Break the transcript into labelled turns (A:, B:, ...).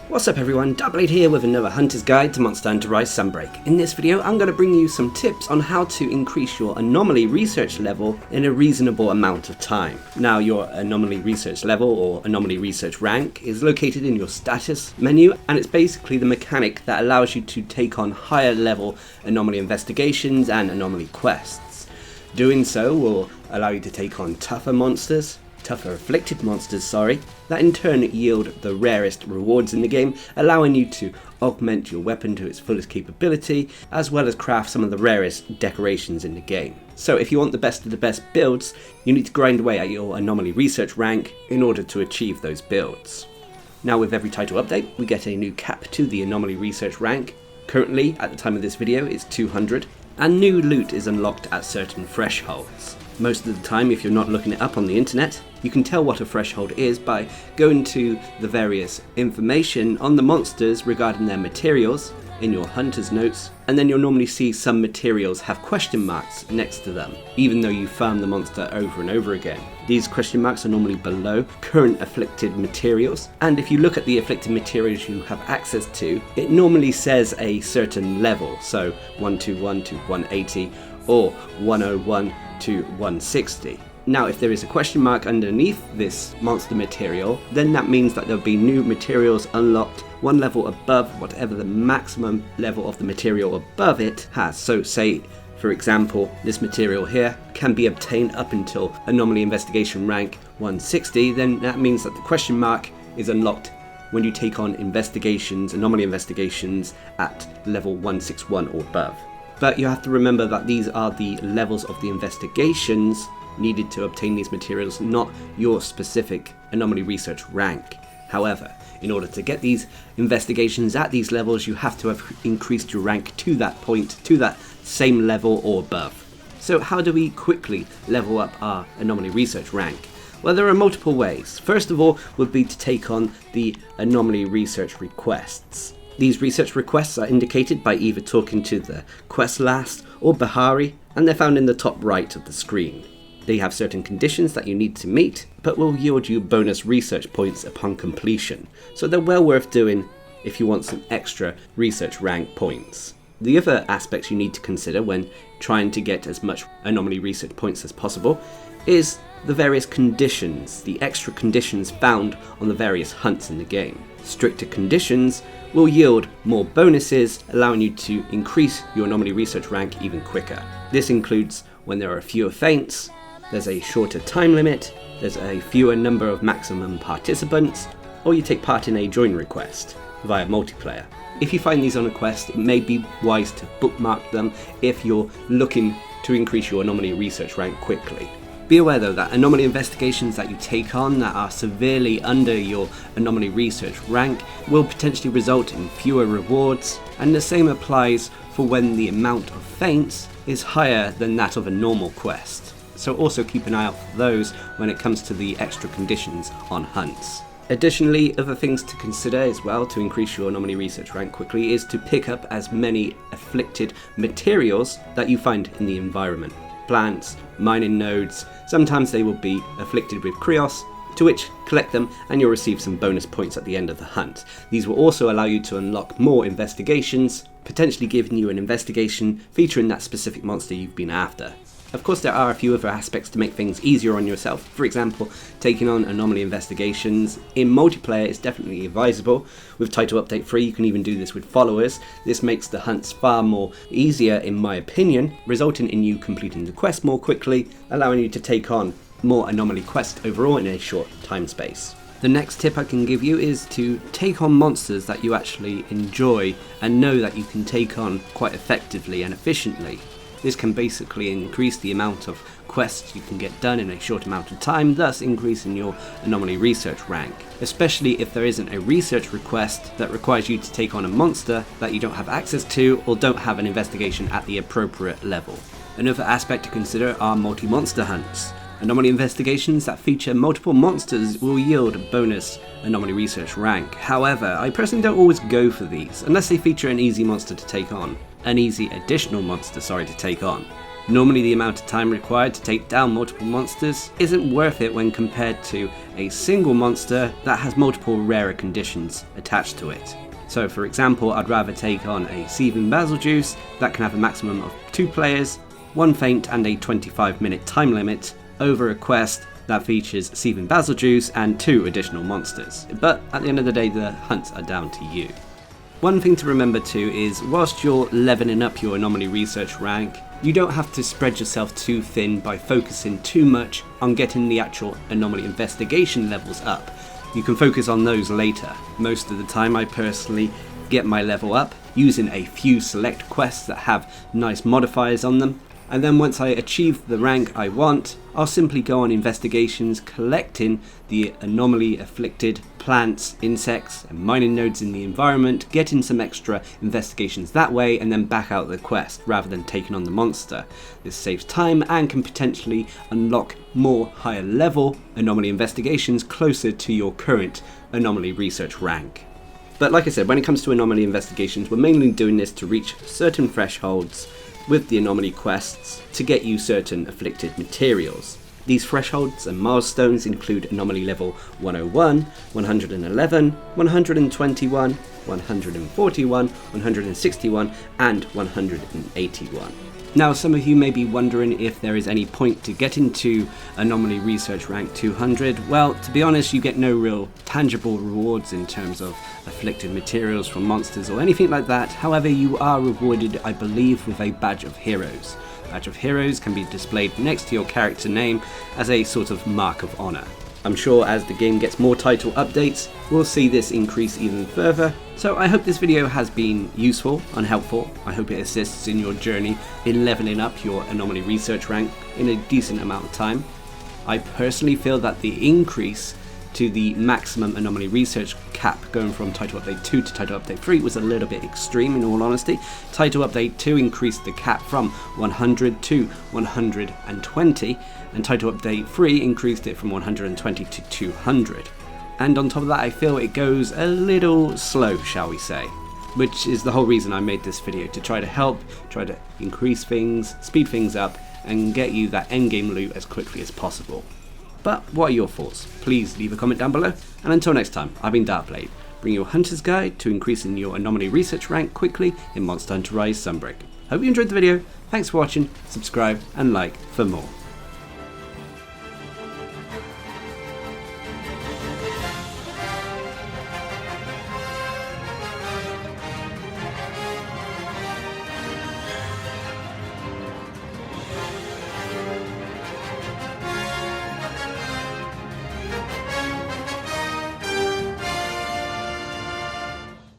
A: What's up everyone, Darcblade here with another Hunter's Guide to Monster Hunter Rise Sunbreak. In this video I'm going to bring you some tips on how to increase your Anomaly research level in a reasonable amount of time. Now your Anomaly research level or Anomaly research rank is located in your status menu, and it's basically the mechanic that allows you to take on higher level Anomaly investigations and Anomaly quests. Doing so will allow you to take on tougher afflicted monsters, that in turn yield the rarest rewards in the game, allowing you to augment your weapon to its fullest capability, as well as craft some of the rarest decorations in the game. So if you want the best of the best builds, you need to grind away at your Anomaly research rank in order to achieve those builds. Now with every title update, we get a new cap to the Anomaly research rank. Currently, at the time of this video, it's 200, and new loot is unlocked at certain thresholds. Most of the time, if you're not looking it up on the internet, you can tell what a threshold is by going to the various information on the monsters regarding their materials in your hunter's notes, and then you'll normally see some materials have question marks next to them, even though you farm the monster over and over again. These question marks are normally below current afflicted materials, and if you look at the afflicted materials you have access to, it normally says a certain level, so 121 to 180 or 101 to 160. Now if there is a question mark underneath this monster material, then that means that there'll be new materials unlocked one level above whatever the maximum level of the material above it has. So say, for example, this material here can be obtained up until Anomaly Investigation rank 160, then that means that the question mark is unlocked when you take on Anomaly investigations at level 161 or above. But you have to remember that these are the levels of the investigations needed to obtain these materials, not your specific Anomaly research rank. However, in order to get these investigations at these levels, you have to have increased your rank to that point, to that same level or above. So how do we quickly level up our Anomaly research rank? Well, there are multiple ways. First of all would be to take on the Anomaly research requests. These research requests are indicated by either talking to the quest last or Bahari, and they're found in the top right of the screen. They have certain conditions that you need to meet, but will yield you bonus research points upon completion, so they're well worth doing if you want some extra research rank points. The other aspects you need to consider when trying to get as much Anomaly research points as possible is the various conditions, the extra conditions found on the various hunts in the game. Stricter conditions will yield more bonuses, allowing you to increase your Anomaly research rank even quicker. This includes when there are fewer feints, there's a shorter time limit, there's a fewer number of maximum participants, or you take part in a join request via multiplayer. If you find these on a quest, it may be wise to bookmark them if you're looking to increase your Anomaly research rank quickly. Be aware though that Anomaly investigations that you take on that are severely under your Anomaly research rank will potentially result in fewer rewards, and the same applies for when the amount of feints is higher than that of a normal quest. So also keep an eye out for those when it comes to the extra conditions on hunts. Additionally, other things to consider as well to increase your Anomaly research rank quickly is to pick up as many afflicted materials that you find in the environment. Plants, mining nodes, sometimes they will be afflicted with Krios, to which collect them and you'll receive some bonus points at the end of the hunt. These will also allow you to unlock more investigations, potentially giving you an investigation featuring that specific monster you've been after. Of course, there are a few other aspects to make things easier on yourself. For example, taking on Anomaly investigations in multiplayer is definitely advisable. With Title Update 3, you can even do this with followers. This makes the hunts far more easier in my opinion, resulting in you completing the quest more quickly, allowing you to take on more Anomaly quests overall in a short time space. The next tip I can give you is to take on monsters that you actually enjoy and know that you can take on quite effectively and efficiently. This can basically increase the amount of quests you can get done in a short amount of time, thus increasing your Anomaly research rank, especially if there isn't a research request that requires you to take on a monster that you don't have access to or don't have an investigation at the appropriate level. Another aspect to consider are multi-monster hunts. Anomaly investigations that feature multiple monsters will yield a bonus Anomaly research rank. However, I personally don't always go for these, unless they feature an easy monster to take on. An easy additional monster, to take on. Normally the amount of time required to take down multiple monsters isn't worth it when compared to a single monster that has multiple rarer conditions attached to it. So for example, I'd rather take on a Seething Basiljuice that can have a maximum of 2 players, 1 feint and a 25-minute time limit over a quest that features Seething Basiljuice and 2 additional monsters. But at the end of the day, the hunts are down to you. One thing to remember too is, whilst you're leveling up your Anomaly Research rank, you don't have to spread yourself too thin by focusing too much on getting the actual Anomaly Investigation levels up. You can focus on those later. Most of the time I personally get my level up using a few select quests that have nice modifiers on them, and then once I achieve the rank I want, I'll simply go on investigations collecting the anomaly afflicted plants, insects and mining nodes in the environment, getting some extra investigations that way and then back out the quest rather than taking on the monster. This saves time and can potentially unlock more higher level anomaly investigations closer to your current Anomaly Research rank. But like I said, when it comes to anomaly investigations, we're mainly doing this to reach certain thresholds with the anomaly quests to get you certain afflicted materials. These thresholds and milestones include anomaly level 101, 111, 121, 141, 161 and 181. Now some of you may be wondering if there is any point to getting to Anomaly Research rank 200. Well, to be honest, you get no real tangible rewards in terms of afflicted materials from monsters or anything like that. However, you are rewarded, I believe, with a Badge of Heroes. Badge of Heroes can be displayed next to your character name as a sort of mark of honor. I'm sure as the game gets more title updates, we'll see this increase even further. So I hope this video has been useful and helpful. I hope it assists in your journey in leveling up your Anomaly Research rank in a decent amount of time. I personally feel that the increase to the maximum Anomaly Research cap going from Title Update 2 to Title Update 3 was a little bit extreme in all honesty. Title Update 2 increased the cap from 100 to 120 and Title Update 3 increased it from 120 to 200. And on top of that, I feel it goes a little slow, shall we say, which is the whole reason I made this video, to try to increase things, speed things up and get you that endgame loot as quickly as possible. But what are your thoughts? Please leave a comment down below, and until next time, I've been Darcblade, bringing you a hunter's guide to increasing your Anomaly Research rank quickly in Monster Hunter Rise Sunbreak. Hope you enjoyed the video, thanks for watching, subscribe and like for more.